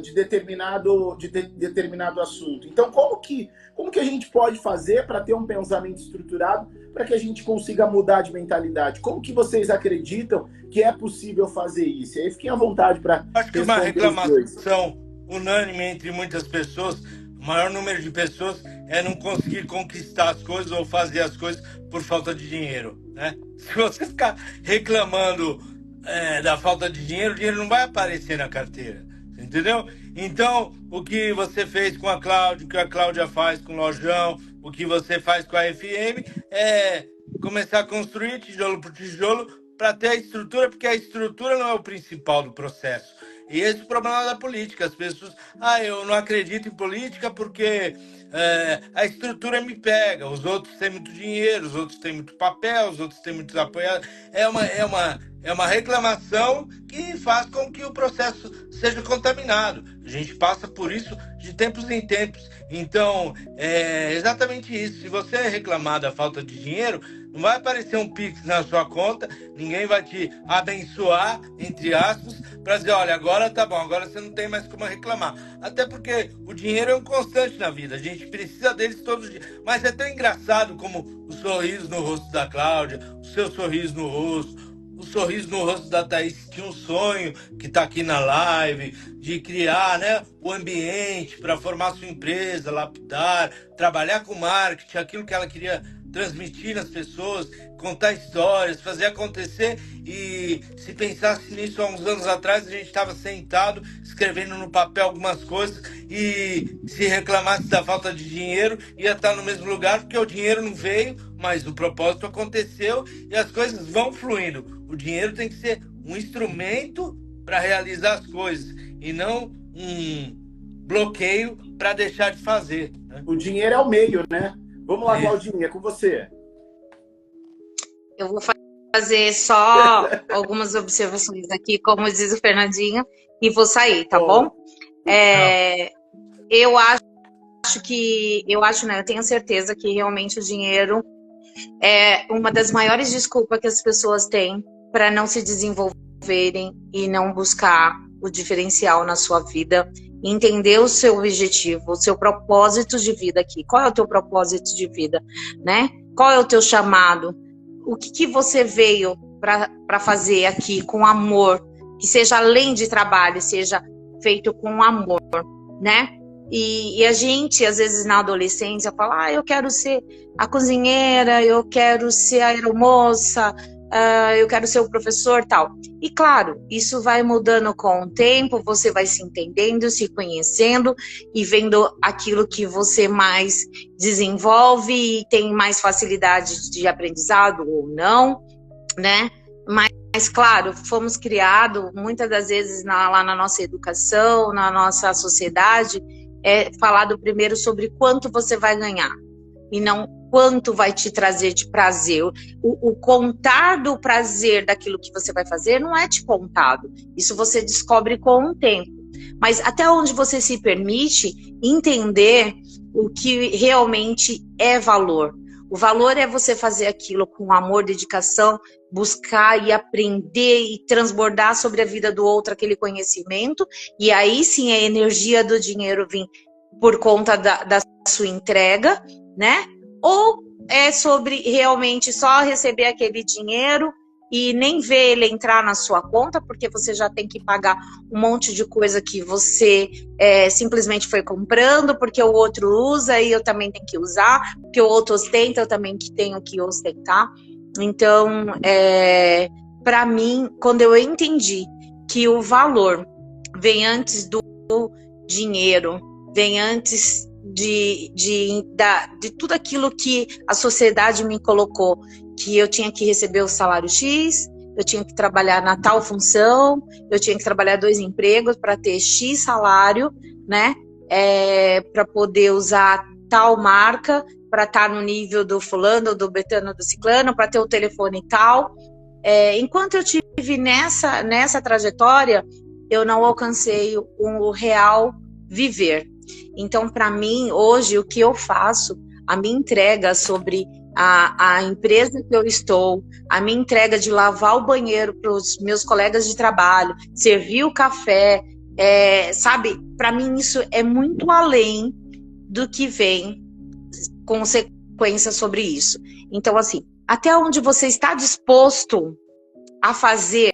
de determinado assunto. Então, como que a gente pode fazer para ter um pensamento estruturado para que a gente consiga mudar de mentalidade? Como que vocês acreditam que é possível fazer isso? E aí fiquem à vontade para responder. Acho que uma reclamação unânime entre muitas pessoas, o maior número de pessoas, é não conseguir conquistar as coisas ou fazer as coisas por falta de dinheiro, né? Se você ficar reclamando da falta de dinheiro, o dinheiro não vai aparecer na carteira, entendeu? Então, o que você fez com a Cláudia, o que a Cláudia faz com o Lojão, o que você faz com a FM, é começar a construir tijolo por tijolo para ter a estrutura, porque a estrutura não é o principal do processo. E esse é o problema da política. As pessoas, eu não acredito em política porque a estrutura me pega, os outros têm muito dinheiro, os outros têm muito papel, os outros têm muitos apoiados. É uma reclamação que faz com que o processo seja contaminado. A gente passa por isso de tempos em tempos. Então, é exatamente isso. Se você reclamar da falta de dinheiro, não vai aparecer um Pix na sua conta, ninguém vai te abençoar, entre aspas, para dizer, olha, agora tá bom, agora você não tem mais como reclamar. Até porque o dinheiro é um constante na vida, a gente precisa deles todos os dias. Mas é tão engraçado como o sorriso no rosto da Cláudia, o seu sorriso no rosto, o sorriso no rosto da Thaís, tinha um sonho que está aqui na live, de criar, né, o ambiente para formar sua empresa, lapidar, trabalhar com marketing, aquilo que ela queria transmitir nas pessoas, contar histórias, fazer acontecer. E se pensasse nisso há uns anos atrás, a gente estava sentado, escrevendo no papel algumas coisas, e se reclamasse da falta de dinheiro, ia estar no mesmo lugar, porque o dinheiro não veio, mas o propósito aconteceu e as coisas vão fluindo. O dinheiro tem que ser um instrumento para realizar as coisas e não um bloqueio para deixar de fazer, né? O dinheiro é o meio, né? Vamos lá, Claudinha, é com você. Eu vou fazer só algumas observações aqui, como diz o Fernandinho, e vou sair, tá bom? Eu tenho certeza que realmente o dinheiro é uma das maiores desculpas que as pessoas têm para não se desenvolverem e não buscar o diferencial na sua vida, entender o seu objetivo, o seu propósito de vida aqui. Qual é o teu propósito de vida, né? Qual é o teu chamado? O que você veio para fazer aqui com amor, que seja além de trabalho, seja feito com amor, né? E a gente, às vezes, na adolescência, fala, eu quero ser a cozinheira, eu quero ser a aeromoça, eu quero ser o professor, tal. E, claro, isso vai mudando com o tempo, você vai se entendendo, se conhecendo e vendo aquilo que você mais desenvolve e tem mais facilidade de aprendizado ou não, né? Mas, claro, fomos criados, muitas das vezes, lá na nossa educação, na nossa sociedade, é falado primeiro sobre quanto você vai ganhar e não quanto vai te trazer de prazer. O contar do prazer daquilo que você vai fazer não é te contado. Isso você descobre com o tempo. Mas até onde você se permite entender o que realmente é valor. O valor é você fazer aquilo com amor, dedicação, buscar e aprender e transbordar sobre a vida do outro aquele conhecimento, e aí sim a energia do dinheiro vir por conta da sua entrega, né? Ou é sobre realmente só receber aquele dinheiro e nem ver ele entrar na sua conta, porque você já tem que pagar um monte de coisa que você simplesmente foi comprando, porque o outro usa e eu também tenho que usar, porque o outro ostenta, eu também tenho que ostentar. Então, para mim, quando eu entendi que o valor vem antes do dinheiro, vem antes de tudo aquilo que a sociedade me colocou, que eu tinha que receber o salário X, eu tinha que trabalhar na tal função, eu tinha que trabalhar 2 empregos para ter X salário, né? Para poder usar tal marca, para estar no nível do fulano, do betano, do ciclano, para ter o telefone tal. Enquanto eu tive nessa trajetória, eu não alcancei o real viver. Então, para mim, hoje, o que eu faço, a minha entrega sobre a empresa que eu estou, a minha entrega de lavar o banheiro para os meus colegas de trabalho, servir o café, sabe? Para mim, isso é muito além do que vem consequência sobre isso. Então, assim, até onde você está disposto a fazer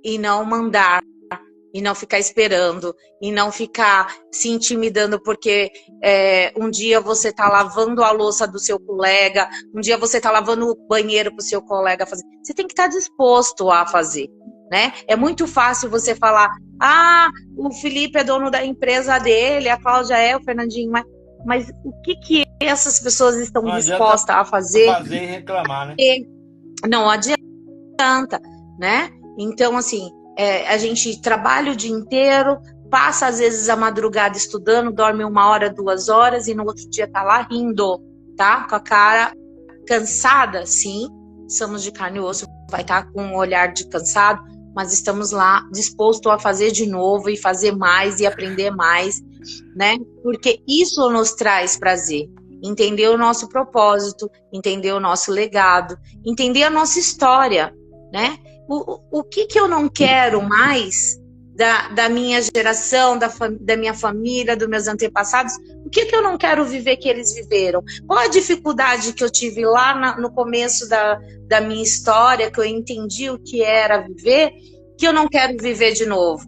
e não mandar, e não ficar esperando, e não ficar se intimidando, porque um dia você está lavando a louça do seu colega, um dia você está lavando o banheiro para o seu colega fazer. Você tem que estar disposto a fazer, né? É muito fácil você falar, o Felipe é dono da empresa dele, a Cláudia o Fernandinho, mas o que essas pessoas estão dispostas a fazer? Fazer e reclamar, né? Não adianta, né? Então, assim, a gente trabalha o dia inteiro, passa às vezes a madrugada estudando, dorme 1 hora, 2 horas e no outro dia tá lá rindo, tá? Com a cara cansada, sim, somos de carne e osso, vai estar com um olhar de cansado, mas estamos lá disposto a fazer de novo e fazer mais e aprender mais, né? Porque isso nos traz prazer. Entender o nosso propósito, entender o nosso legado, entender a nossa história, né? O que eu não quero mais da minha geração, da minha família, dos meus antepassados? O que eu não quero viver que eles viveram? Qual a dificuldade que eu tive lá no começo da minha história, que eu entendi o que era viver, que eu não quero viver de novo,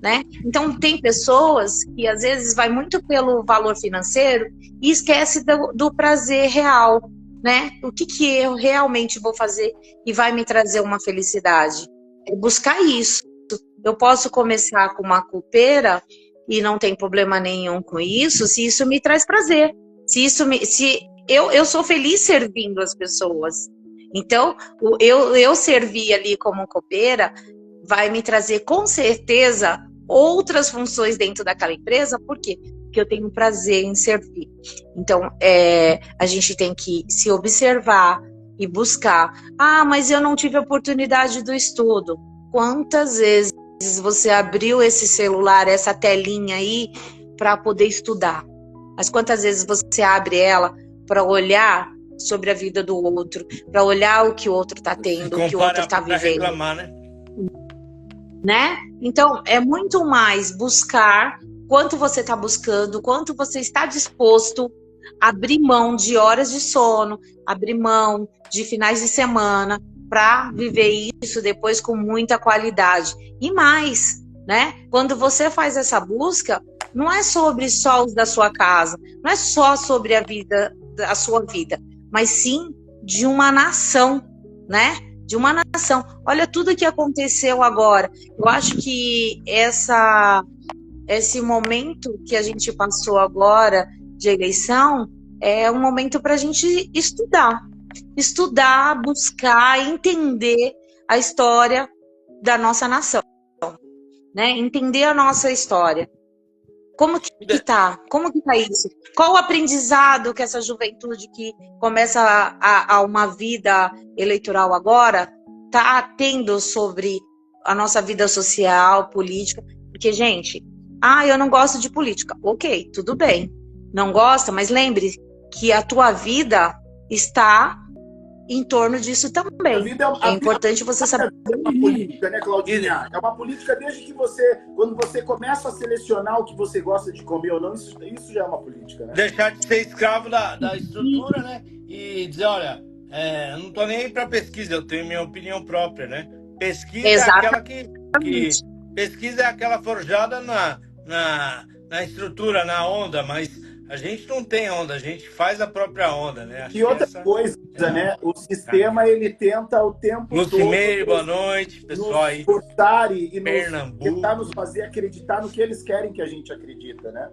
né? Então, tem pessoas que às vezes vai muito pelo valor financeiro e esquece do prazer real, né? O que eu realmente vou fazer e vai me trazer uma felicidade? É buscar isso. Eu posso começar com uma copeira e não tem problema nenhum com isso, se isso me traz prazer. Se eu sou feliz servindo as pessoas. Então, eu servir ali como copeira vai me trazer com certeza outras funções dentro daquela empresa. Por quê? Porque eu tenho prazer em servir. Então, a gente tem que se observar e buscar. Ah, mas eu não tive oportunidade do estudo. Quantas vezes você abriu esse celular, essa telinha aí, para poder estudar? Mas quantas vezes você abre ela para olhar sobre a vida do outro, para olhar o que o outro está tendo, o que o outro está vivendo? Reclamar, né? Então, é muito mais buscar quanto você está buscando, quanto você está disposto a abrir mão de horas de sono, abrir mão de finais de semana, para viver isso depois com muita qualidade. E mais, né? Quando você faz essa busca, não é sobre só os da sua casa, não é só sobre a sua vida, mas sim de uma nação, né? De uma nação. Olha tudo que aconteceu agora. Eu acho que esse momento que a gente passou agora de eleição é um momento para a gente estudar, buscar, entender a história da nossa nação, né? Entender a nossa história. Como que tá? Como que tá isso? Qual o aprendizado que essa juventude que começa a uma vida eleitoral agora tá tendo sobre a nossa vida social, política? Porque, gente, eu não gosto de política. Ok, tudo bem. Não gosta, mas lembre que a tua vida está em torno disso também. É importante você saber. É uma política, né, Claudinha? É uma política desde que quando você começa a selecionar o que você gosta de comer ou não, isso já é uma política, né? Deixar de ser escravo da estrutura, né? E dizer, olha, eu não tô nem aí para pesquisa, eu tenho minha opinião própria, né? Pesquisa Exatamente. é aquela pesquisa é aquela forjada na estrutura, na onda, mas a gente não tem onda, a gente faz a própria onda, né? E outra coisa, né? O sistema, ele tenta o tempo todo... Lucimeire, boa noite, pessoal aí. Nos forçar e tentar nos fazer acreditar no que eles querem que a gente acredita, né?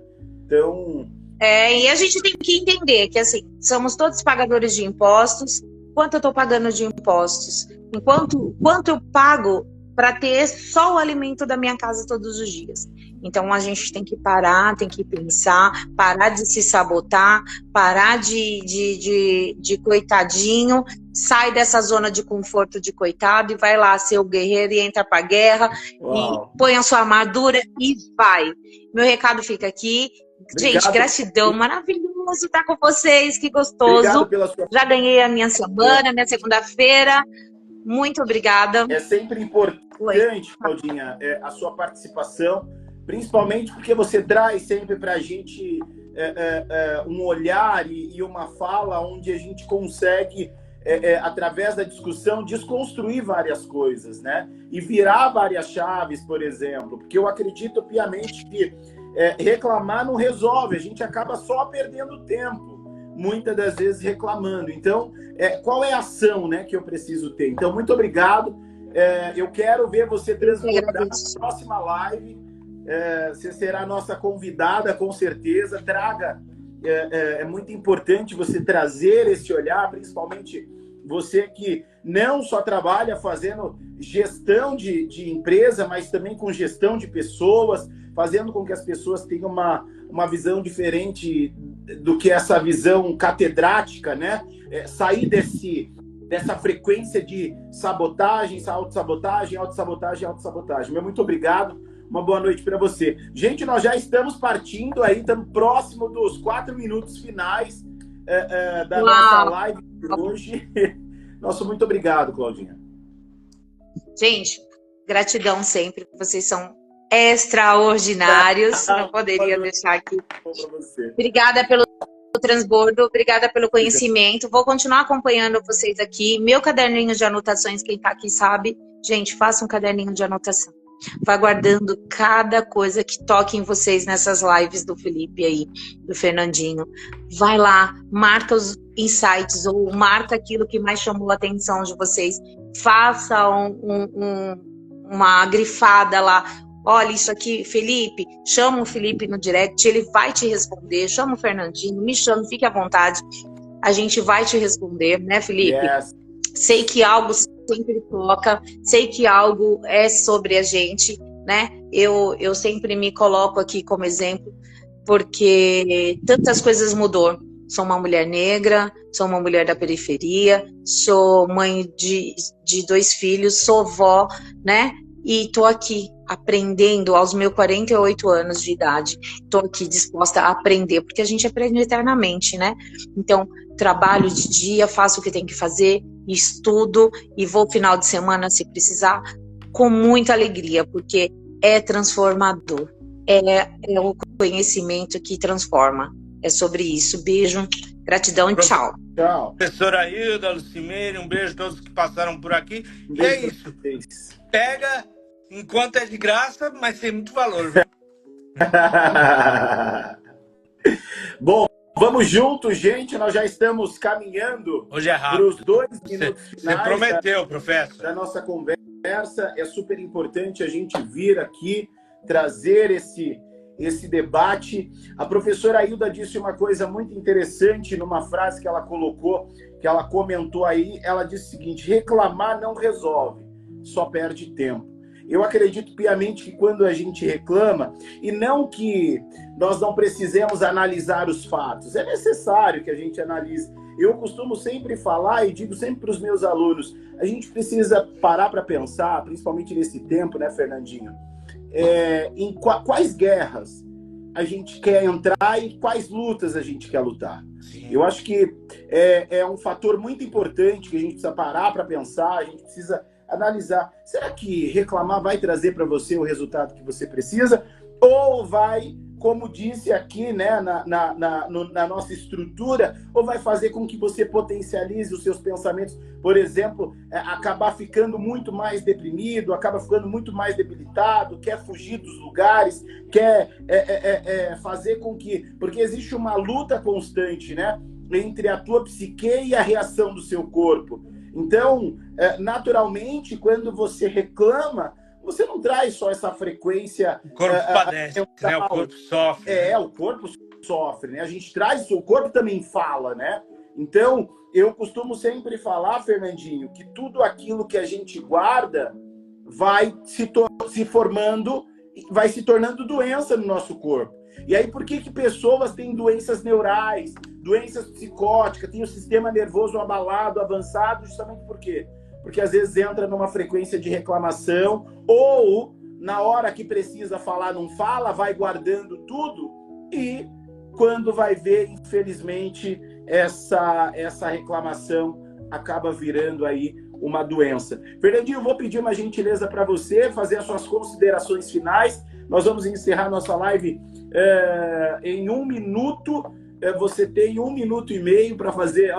Então... E a gente tem que entender que, assim, somos todos pagadores de impostos. Quanto eu estou pagando de impostos? Quanto eu pago para ter só o alimento da minha casa todos os dias? Então, a gente tem que parar, tem que pensar, parar de se sabotar, parar de coitadinho, sai dessa zona de conforto de coitado e vai lá ser o guerreiro e entra pra guerra. Uau. E põe a sua armadura e vai. Meu recado fica aqui. Obrigado. Gente, gratidão, maravilhoso estar com vocês, que gostoso. Já ganhei a minha semana, minha segunda-feira. Muito obrigada. É sempre importante, Claudinha, a sua participação, principalmente porque você traz sempre para a gente um olhar e uma fala onde a gente consegue, através da discussão, desconstruir várias coisas, né? E virar várias chaves, por exemplo. Porque eu acredito piamente que reclamar não resolve, a gente acaba só perdendo tempo, muitas das vezes reclamando. Então, qual é a ação, né, que eu preciso ter? Então, muito obrigado. Eu quero ver você transbordar na próxima live. Você será a nossa convidada, com certeza. Traga, é muito importante você trazer esse olhar, principalmente você que não só trabalha fazendo gestão de empresa, mas também com gestão de pessoas, fazendo com que as pessoas tenham uma visão diferente do que essa visão catedrática, né? Sair dessa frequência de sabotagem, autossabotagem, autossabotagem, autossabotagem. Meu muito obrigado, uma boa noite para você. Gente, nós já estamos partindo aí, estamos próximo dos 4 minutos finais da nossa live de hoje. Nosso muito obrigado, Claudinha. Gente, gratidão sempre, vocês são extraordinários, não poderia deixar aqui. Obrigada pelo transbordo, obrigada pelo conhecimento, vou continuar acompanhando vocês aqui, meu caderninho de anotações, quem tá aqui sabe, gente, faça um caderninho de anotação, vai guardando cada coisa que toque em vocês nessas lives do Felipe aí, do Fernandinho, vai lá, marca os insights, ou marca aquilo que mais chamou a atenção de vocês, faça uma grifada lá. Olha, isso aqui, Felipe, chama o Felipe no direct, ele vai te responder, chama o Fernandinho, me chama, fique à vontade, a gente vai te responder, né, Felipe? Yes. Sei que algo sempre toca, sei que algo é sobre a gente, né? Eu sempre me coloco aqui como exemplo, porque tantas coisas mudou. Sou uma mulher negra, sou uma mulher da periferia, sou mãe de 2 filhos, sou vó, né? E tô aqui aprendendo aos meus 48 anos de idade. Tô aqui disposta a aprender, porque a gente aprende eternamente, né? Então, trabalho de dia, faço o que tem que fazer, estudo e vou final de semana, se precisar, com muita alegria, porque é transformador. É o conhecimento que transforma. É sobre isso. Beijo, gratidão e tchau. Tchau. Professora Hilda, Lucimeire, um beijo a todos que passaram por aqui. E é isso. Pega enquanto é de graça, mas tem muito valor, viu? Bom, vamos juntos, gente. Nós já estamos caminhando Hoje é para os rápido. 2 minutos Você finais prometeu, professor. da nossa conversa. É super importante a gente vir aqui trazer esse debate. A professora Hilda disse uma coisa muito interessante numa frase que ela colocou, que ela comentou aí. Ela disse o seguinte: reclamar não resolve, só perde tempo. Eu acredito piamente que quando a gente reclama, e não que nós não precisemos analisar os fatos, é necessário que a gente analise. Eu costumo sempre falar e digo sempre para os meus alunos, a gente precisa parar para pensar, principalmente nesse tempo, né, Fernandinho? Em quais guerras a gente quer entrar e quais lutas a gente quer lutar. Sim. Eu acho que é um fator muito importante que a gente precisa parar para pensar, a gente precisa analisar. Será que reclamar vai trazer para você o resultado que você precisa? Ou vai, como disse aqui, né, na nossa estrutura, ou vai fazer com que você potencialize os seus pensamentos, por exemplo, acabar ficando muito mais deprimido, acaba ficando muito mais debilitado, quer fugir dos lugares, quer fazer com que... Porque existe uma luta constante, né, entre a tua psique e a reação do seu corpo. Então, naturalmente, quando você reclama, você não traz só essa frequência... O corpo padece, né? O corpo sofre. O corpo sofre, né? A gente traz isso, o corpo também fala, né? Então, eu costumo sempre falar, Fernandinho, que tudo aquilo que a gente guarda vai se formando, vai se tornando doença no nosso corpo. E aí, por que pessoas têm doenças neurais, doenças psicóticas, têm o sistema nervoso abalado, avançado, justamente por quê? Porque às vezes entra numa frequência de reclamação, ou na hora que precisa falar, não fala, vai guardando tudo, e quando vai ver, infelizmente, essa reclamação acaba virando aí uma doença. Fernandinho, eu vou pedir uma gentileza para você, fazer as suas considerações finais. Nós vamos encerrar nossa live em 1 minuto. Você tem 1 minuto e meio para fazer...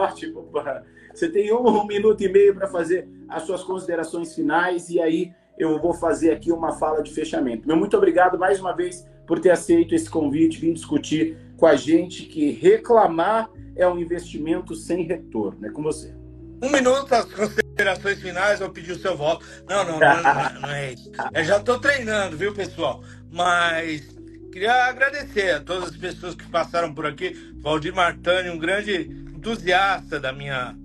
Você tem 1 minuto e meio para fazer as suas considerações finais e aí eu vou fazer aqui uma fala de fechamento. Meu muito obrigado mais uma vez por ter aceito esse convite, vir discutir com a gente que reclamar é um investimento sem retorno. É com você. 1 minuto, as considerações finais, eu pedi o seu voto. Não é isso. Eu já estou treinando, viu, pessoal? Mas queria agradecer a todas as pessoas que passaram por aqui. Valdir Martani, um grande entusiasta da minha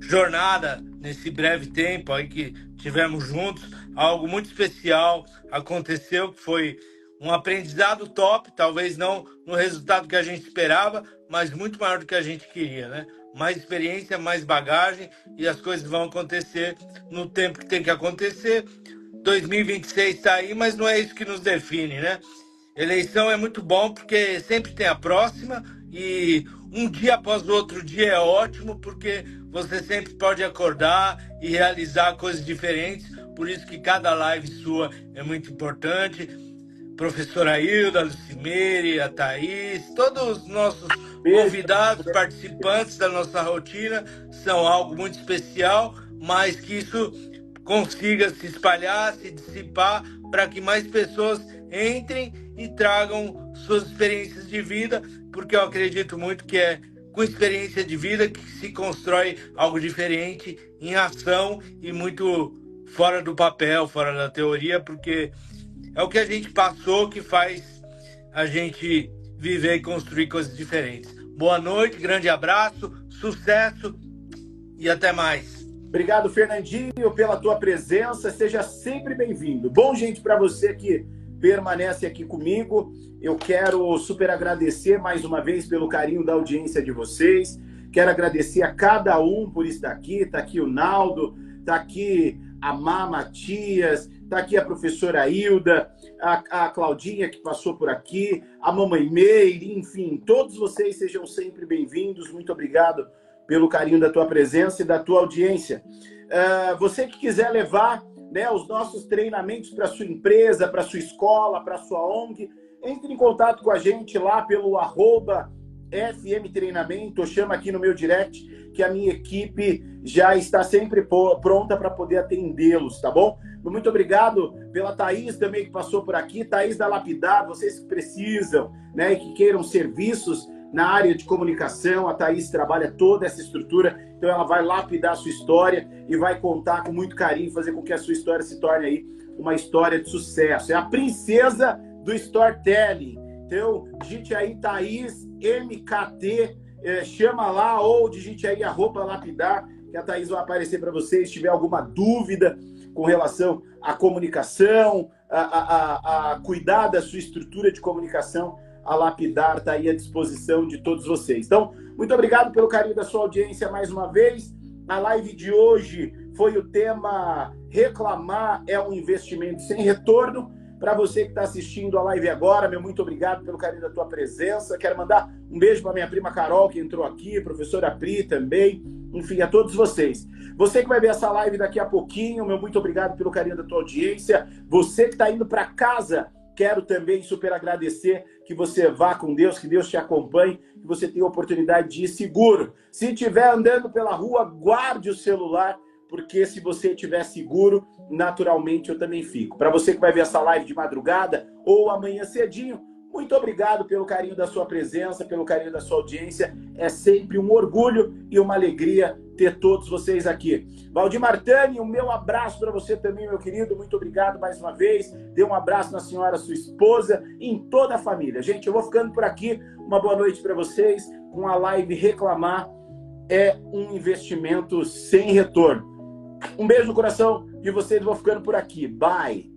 jornada nesse breve tempo aí que tivemos juntos. Algo muito especial aconteceu, que foi um aprendizado top, talvez não no resultado que a gente esperava, mas muito maior do que a gente queria, né? Mais experiência, mais bagagem, e as coisas vão acontecer no tempo que tem que acontecer. 2026 está aí, mas não é isso que nos define, né? Eleição é muito bom porque sempre tem a próxima, e um dia após o outro dia é ótimo porque você sempre pode acordar e realizar coisas diferentes. Por isso que cada live sua é muito importante. Professora Hilda, a Lucimere, a Thaís, todos os nossos convidados, participantes da nossa rotina são algo muito especial, mas que isso consiga se espalhar, se dissipar, para que mais pessoas entrem e tragam suas experiências de vida, porque eu acredito muito que é com experiência de vida que se constrói algo diferente em ação e muito fora do papel, fora da teoria, porque é o que a gente passou que faz a gente viver e construir coisas diferentes. Boa noite, grande abraço, sucesso e até mais. Obrigado, Fernandinho, pela tua presença. Seja sempre bem-vindo. Bom, gente, para você que permanece aqui comigo, eu quero super agradecer mais uma vez pelo carinho da audiência de vocês. Quero agradecer a cada um por estar aqui. Está aqui o Naldo, está aqui a Má Matias, está aqui a professora Hilda, a Claudinha que passou por aqui, a Mamãe Meire, enfim, todos vocês sejam sempre bem-vindos. Muito obrigado pelo carinho da tua presença e da tua audiência. Você que quiser levar, né, os nossos treinamentos para sua empresa, para sua escola, para sua ONG, entre em contato com a gente lá pelo @FM Treinamento, ou chama aqui no meu direct, que a minha equipe já está sempre pronta para poder atendê-los, tá bom? Muito obrigado pela Thaís também que passou por aqui, Thaís da Lapidar, vocês que precisam, né, e que queiram serviços na área de comunicação, a Thaís trabalha toda essa estrutura, então ela vai lapidar a sua história e vai contar com muito carinho, fazer com que a sua história se torne aí uma história de sucesso. É a princesa do storytelling. Então, digite aí Thaís MKT, chama lá, ou digite aí @lapidar, que a Thaís vai aparecer para vocês. Se tiver alguma dúvida com relação à comunicação, a cuidar da sua estrutura de comunicação, a Lapidar está aí à disposição de todos vocês. Então, muito obrigado pelo carinho da sua audiência mais uma vez. A live de hoje foi o tema Reclamar é um investimento sem retorno. Para você que está assistindo a live agora, meu muito obrigado pelo carinho da tua presença. Quero mandar um beijo para minha prima Carol, que entrou aqui, professora Pri também, enfim, a todos vocês. Você que vai ver essa live daqui a pouquinho, meu muito obrigado pelo carinho da tua audiência. Você que está indo para casa, quero também super agradecer, que você vá com Deus, que Deus te acompanhe, que você tenha a oportunidade de ir seguro. Se estiver andando pela rua, guarde o celular, porque se você estiver seguro, naturalmente eu também fico. Para você que vai ver essa live de madrugada ou amanhã cedinho, muito obrigado pelo carinho da sua presença, pelo carinho da sua audiência. É sempre um orgulho e uma alegria ter todos vocês aqui. Valdir Martani, o meu abraço para você também, meu querido. Muito obrigado mais uma vez. Dê um abraço na senhora, sua esposa, e em toda a família. Gente, eu vou ficando por aqui. Uma boa noite para vocês. Com a live Reclamar é um investimento sem retorno. Um beijo no coração de vocês. Vou ficando por aqui. Bye.